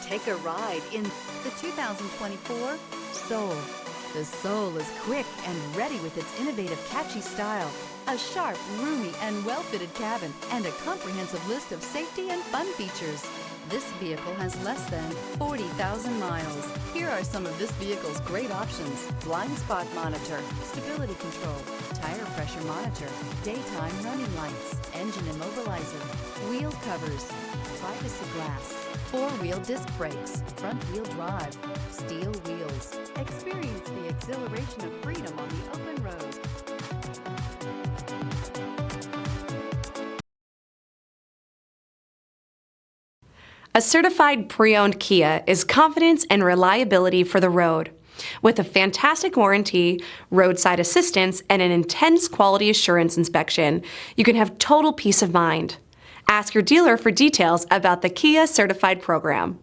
Take a ride in the 2024 Soul. The Soul is quick and ready with its innovative, catchy style, a sharp, roomy, and well-fitted cabin, and a comprehensive list of safety and fun features. This vehicle has less than 40,000 miles. Here are some of this vehicle's great options: blind spot monitor, stability control, tire pressure monitor, daytime running lights, engine immobilizer, wheel covers, privacy glass, four-wheel disc brakes, front-wheel drive, steel wheels. Experience the exhilaration of freedom on the open road. A certified pre-owned Kia is confidence and reliability for the road. With a fantastic warranty, roadside assistance, and an intense quality assurance inspection, you can have total peace of mind. Ask your dealer for details about the Kia Certified program.